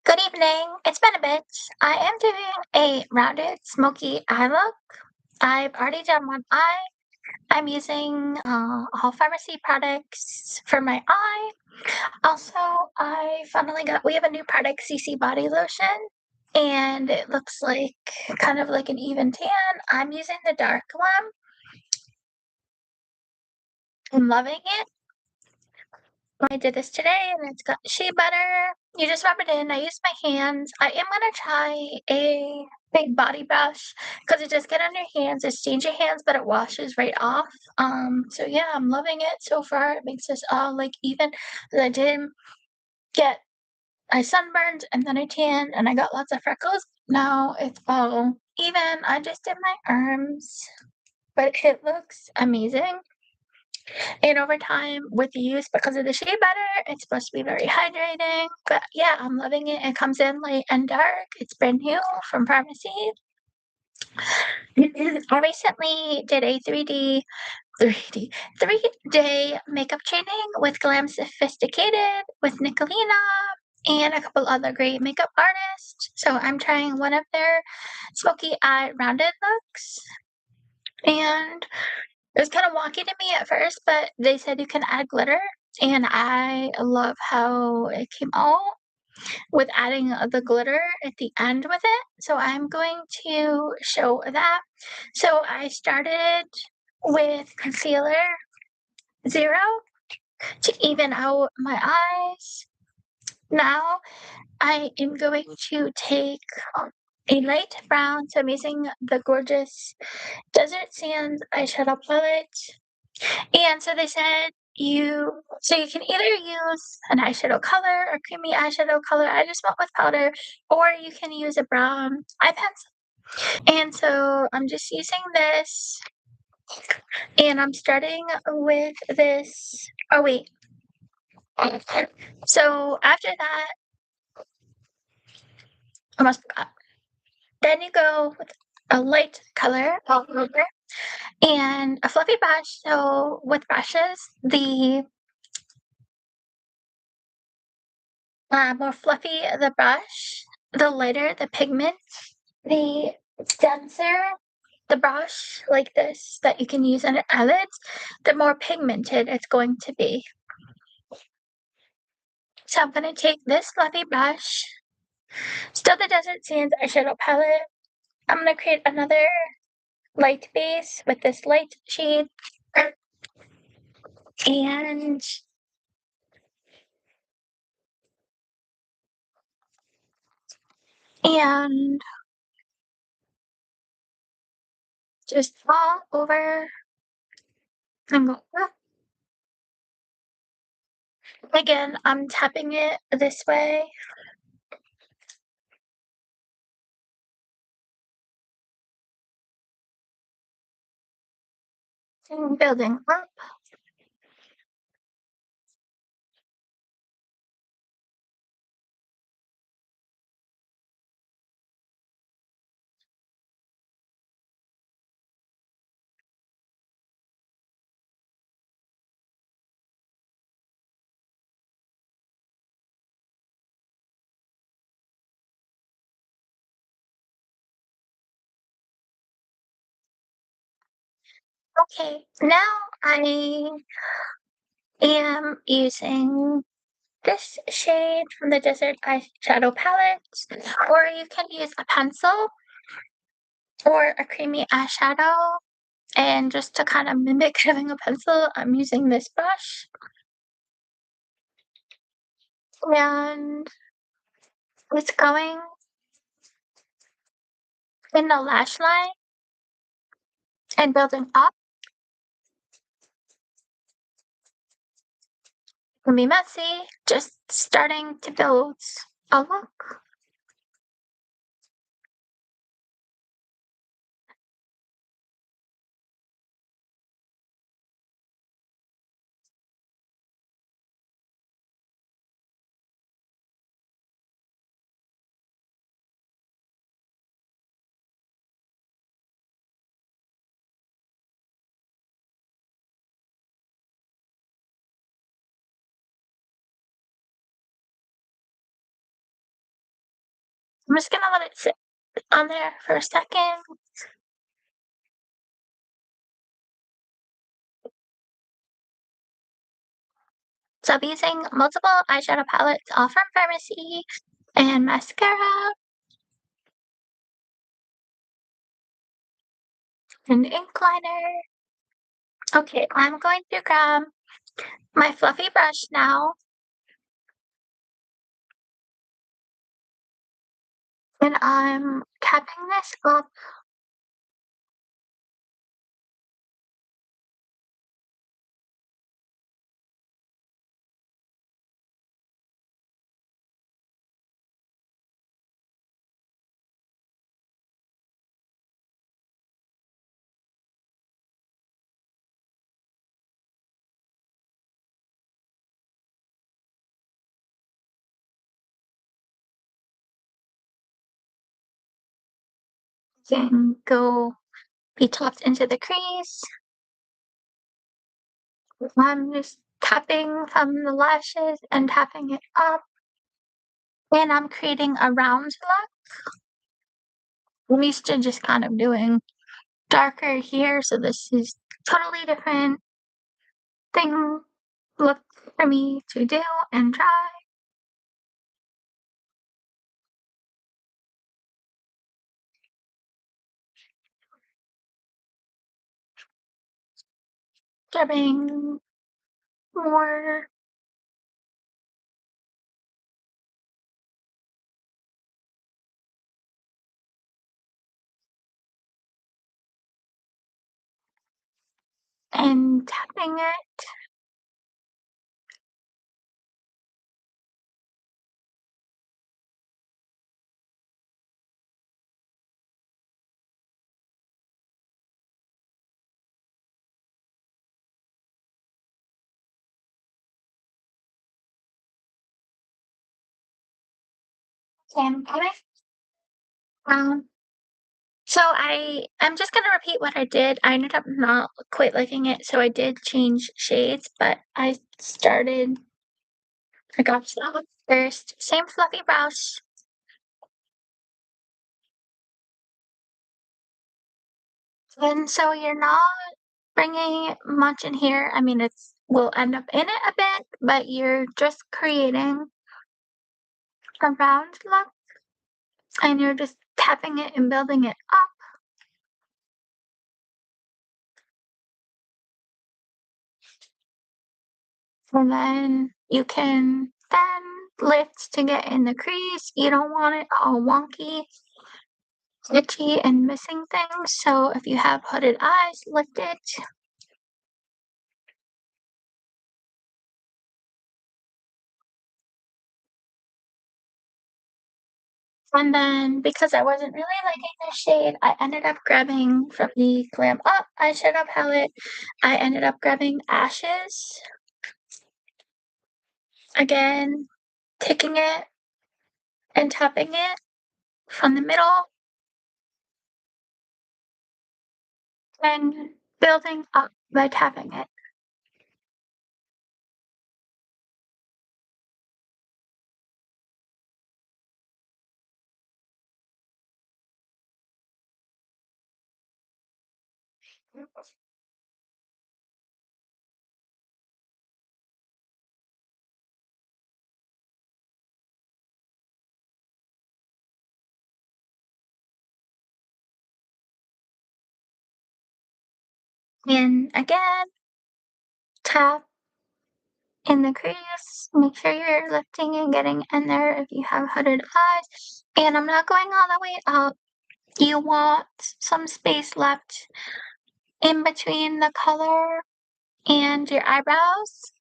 Good evening. It's been a bit. I am doing a rounded smoky eye look. I've already done one eye. I'm using all pharmacy products for my eye. Also, I finally we have a new product, CC Body Lotion, and it looks like kind of like an even tan. I'm using the dark one. I'm loving it. I did this today and it's got shea butter. You just rub it in. I use my hands. I am gonna try a big body brush because it does get on your hands. It stains your hands, but it washes right off. So yeah, I'm loving it so far. It makes this all like even. I did get I sunburned and then I tanned and I got lots of freckles. Now it's all even. I just did my arms, but it looks amazing. And over time, with the use, because of the shea butter, it's supposed to be very hydrating. But yeah, I'm loving it. It comes in light and dark. It's brand new from pharmacy. I recently did a 3D, 3-day makeup training with Glam Sophisticated, with Nicolina, and a couple other great makeup artists. So I'm trying one of their smoky eye rounded looks. And it was kind of wonky to me at first, but they said you can add glitter, and I love how it came out with adding the glitter at the end with it. So I'm going to show that. So I started with concealer 0 to even out my eyes. Now I am going to take a light brown, so I'm using the gorgeous Desert Sands eyeshadow palette. And so they said you can either use an eyeshadow color or creamy eyeshadow color. I just went with powder, or you can use a brown eye pencil. And so I'm just using this, and I'm starting with this. Oh wait. So after that, I almost forgot. Then you go with a light color all over and a fluffy brush. So with brushes, the more fluffy the brush, the lighter the pigment, the denser the brush like this that you can use on your eyelids, the more pigmented it's going to be. So I'm going to take this fluffy brush, still the Desert Sands eyeshadow palette. I'm going to create another light base with this light shade and and just all over and go. Again, I'm tapping it this way and building up. Okay, now I am using this shade from the Desert Eyeshadow Palette, or you can use a pencil or a creamy eyeshadow. And just to kind of mimic having a pencil, I'm using this brush. And it's going in the lash line and building up. It can be messy, just starting to build a look. I'm just gonna let it sit on there for a second. So I'll be using multiple eyeshadow palettes, all from Pharmacy, and mascara, and ink liner. Okay, I'm going to grab my fluffy brush now, and I'm tapping this up and go be tapped into the crease. I'm just tapping from the lashes and tapping it up, and I'm creating a round look. I'm used to just kind of doing darker here, so this is totally different thing look for me to do and try. Grabbing more and tapping it, and coming down. So I'm just gonna repeat what I did. I ended up not quite liking it, so I did change shades, but I got some first, same fluffy brush. And so you're not bringing much in here. I mean, it's will end up in it a bit, but you're just creating a round look, and you're just tapping it and building it up. And then you can then lift to get in the crease. You don't want it all wonky, itchy, and missing things. So if you have hooded eyes, lift it. And then because I wasn't really liking this shade, I ended up grabbing from the Glam Up eyeshadow palette. I ended up grabbing Ashes. Again, taking it and tapping it from the middle and building up by tapping it. And again, tap in the crease. Make sure you're lifting and getting in there if you have hooded eyes. And I'm not going all the way up. You want some space left in between the color and your eyebrows.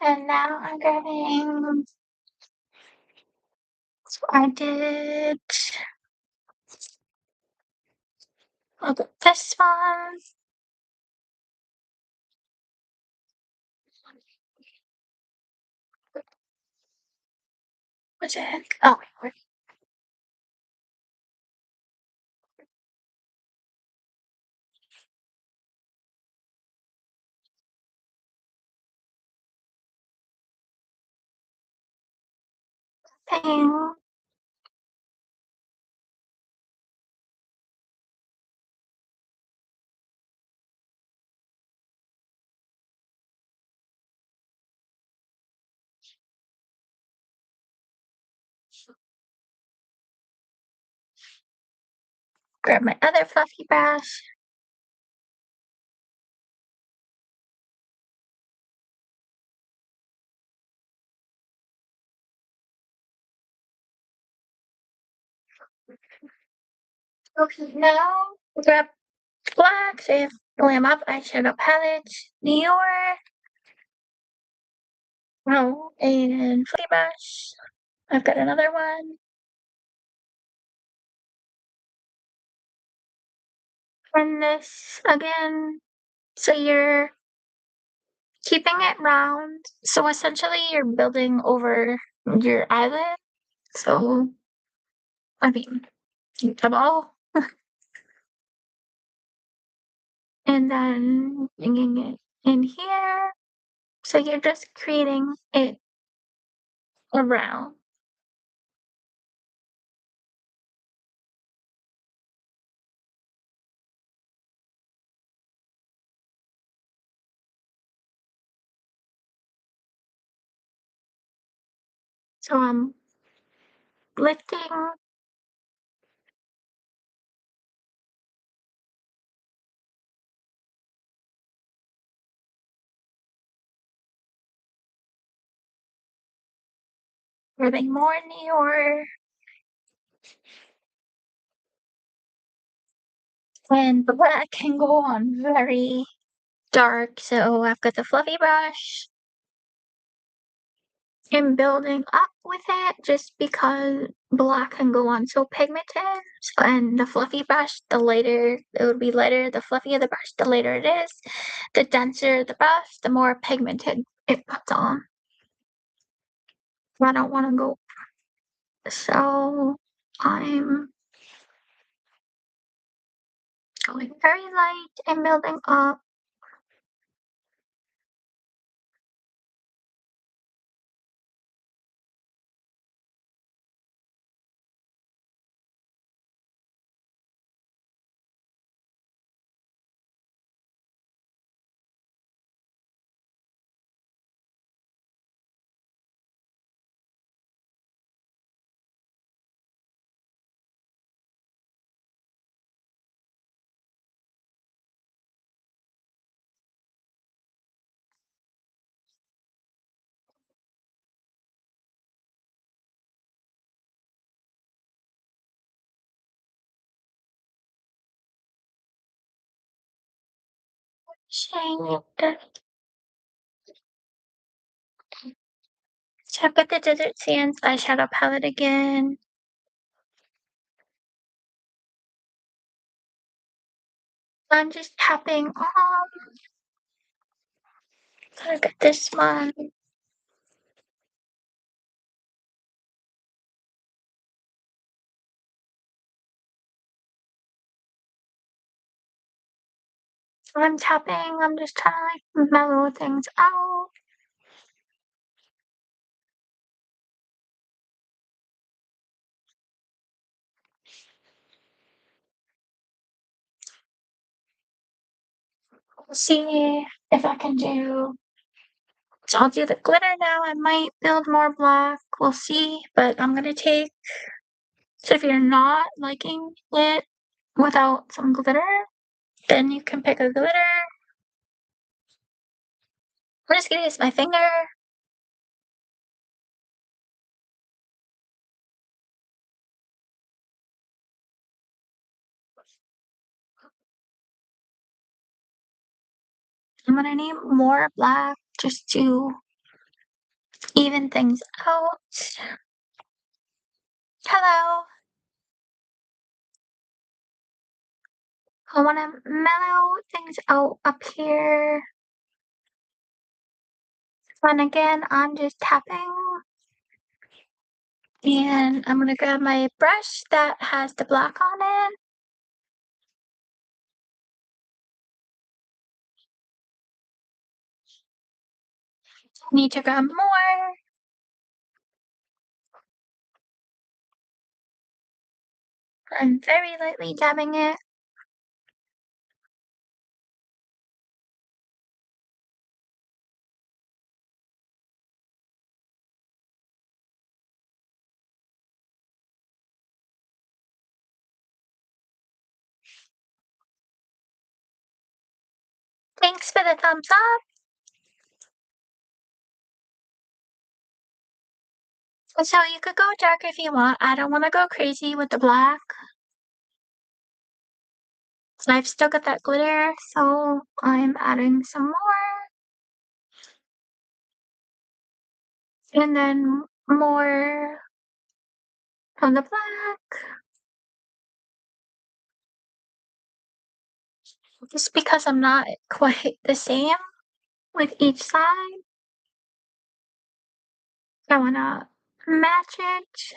And now I'm grabbing, I did, I'll get this one. What's it? Oh, wait, thing. Grab my other fluffy brush. Okay, now grab black, save Glam Up eyeshadow palette, Dior, oh, and fluffy brush. I've got another one. And this again. So you're keeping it round. So essentially you're building over your eyelid. So, I mean, double. And then bringing it in here. So you're just creating it around. So I'm lifting, rubbing more Neor, and the black can go on very dark. So I've got the fluffy brush. I'm building up with it just because black can go on so pigmented. So, and the fluffy brush, the lighter it would be lighter. The fluffier the brush, the lighter it is. The denser the brush, the more pigmented it puts on. I don't want to go. So I'm going very light and building up. Shade. So I've got the Desert Sands eyeshadow palette again. I'm just tapping on. So I've got this one. I'm tapping. I'm just trying to like mellow things out. See if I can do. So I'll do the glitter now. I might build more black. We'll see. But I'm gonna take. So if you're not liking it without some glitter, then you can pick a glitter. I'm just gonna use my finger. I'm gonna need more black just to even things out. Hello. I want to mellow things out up here. And again, I'm just tapping. And I'm gonna grab my brush that has the black on it. Need to grab more. I'm very lightly dabbing it. Thanks for the thumbs up. So you could go dark if you want. I don't want to go crazy with the black. So I've still got that glitter, so I'm adding some more. And then more on the black. Just because I'm not quite the same with each side. I want to match it.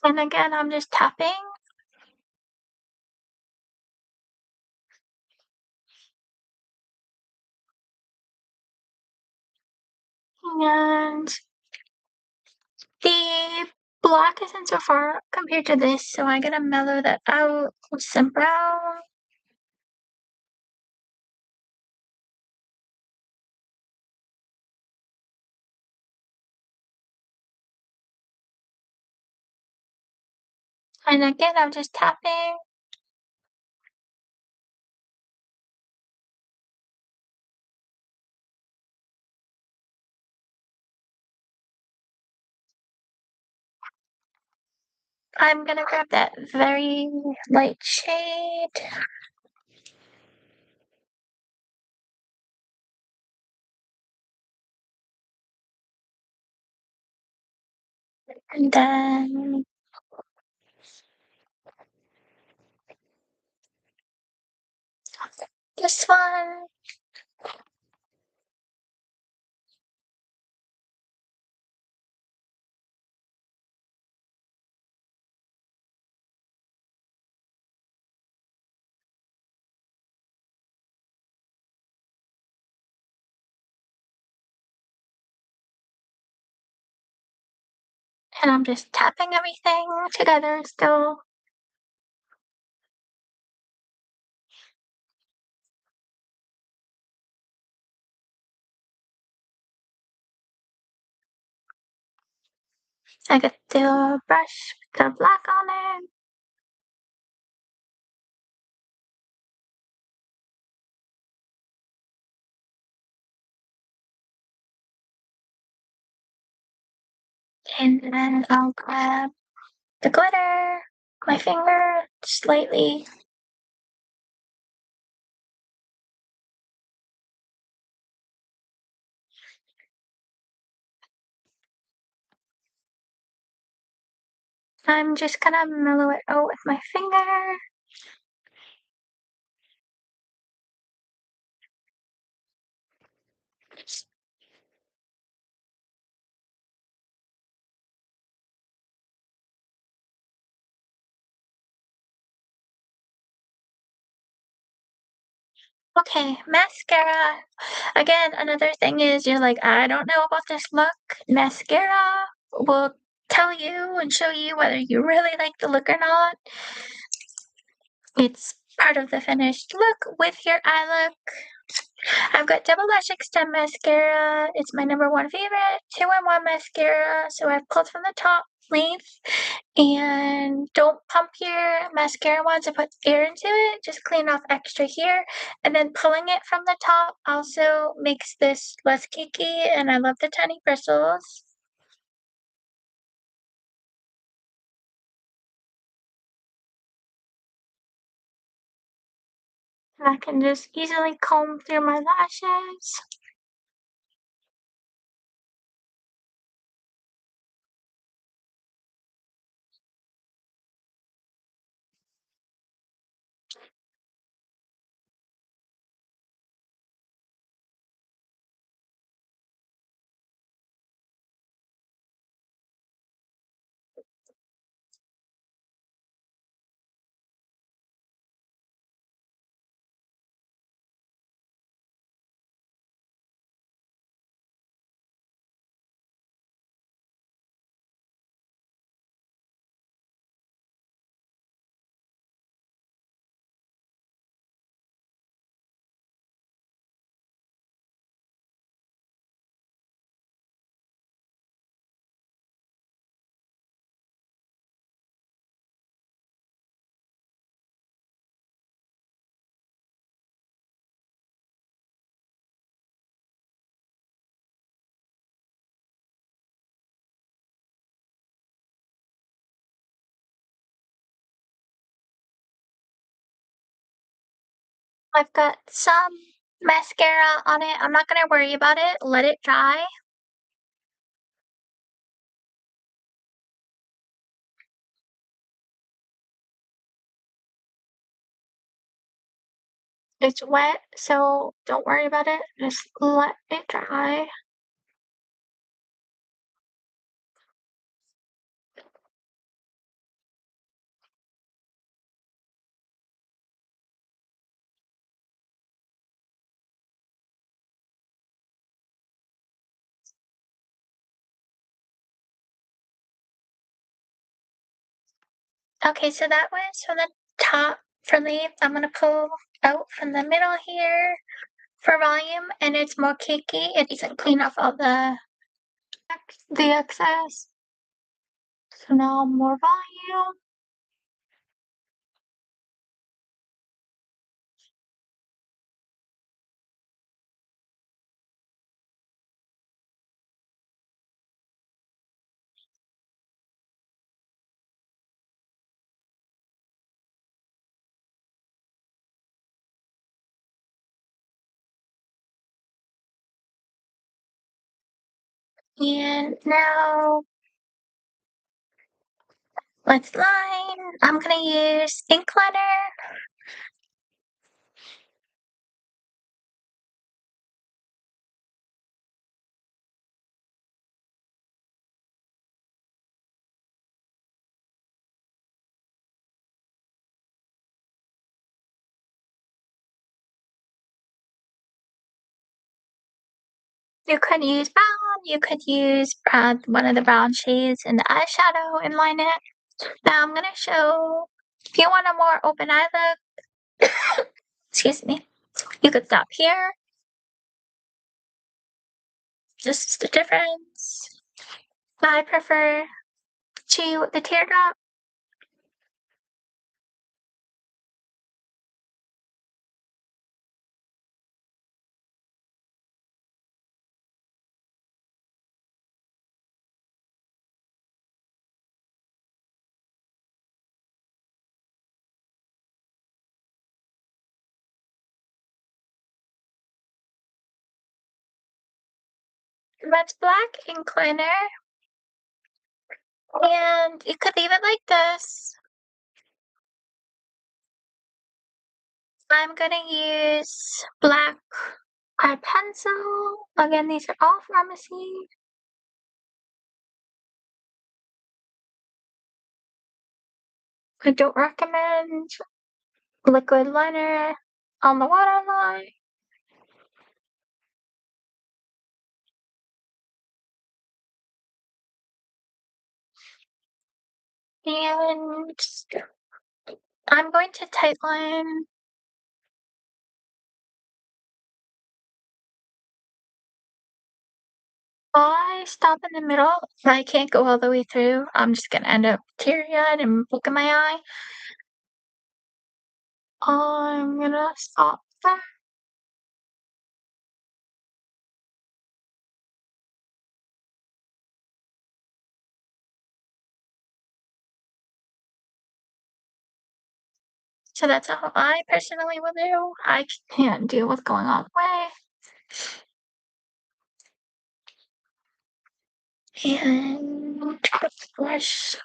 And again, I'm just tapping. And the black isn't so far compared to this, so I gotta mellow that out with some brown. And again, I'm just tapping. I'm gonna grab that very light shade. And then this one. And I'm just tapping everything together still. I got the brush with the black on it. And then I'll grab the glitter, my finger, slightly. I'm just gonna mellow it out with my finger. Okay, mascara. Again, another thing is you're like, I don't know about this look. Mascara will tell you and show you whether you really like the look or not. It's part of the finished look with your eye look. I've got Double Lash Extend Mascara. It's my number one favorite. 2-in-1 mascara. So I've pulled from the top length. And don't pump your mascara once and put air into it. Just clean off extra here. And then pulling it from the top also makes this less cakey. And I love the tiny bristles. I can just easily comb through my lashes. I've got some mascara on it. I'm not gonna worry about it. Let it dry. It's wet, so don't worry about it. Just let it dry. Okay, so that was from the top for leaf. I'm gonna pull out from the middle here for volume, and it's more cakey. It needs to clean off all the excess. So now more volume. And now let's line. I'm gonna use ink liner. You could use brown, you could use one of the brown shades in the eyeshadow and line it. Now I'm gonna show, if you want a more open eye look, excuse me, you could stop here. Just the difference. I prefer to the teardrop. That's black ink liner. And you could leave it like this. I'm gonna use black eye pencil. Again, these are all pharmacy. I don't recommend liquid liner on the waterline. And I'm going to tightline. I stop in the middle. I can't go all the way through. I'm just gonna end up teary-eyed and poking my eye. I'm gonna stop there. So that's how I personally will do. I can't deal with going all the way. And brush.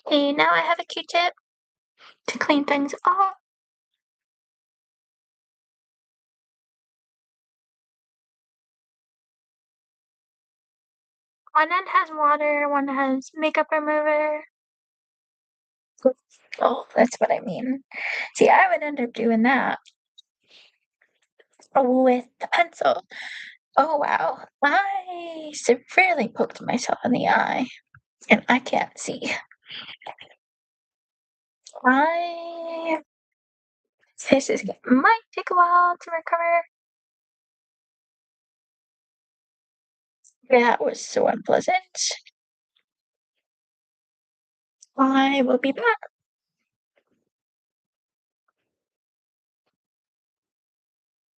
And now I have a Q-tip to clean things off. One end has water, one has makeup remover. Oh, that's what I mean. See, I would end up doing that with the pencil. Oh, wow. I severely poked myself in the eye, and I can't see. I This is might take a while to recover. That was so unpleasant. I will be back.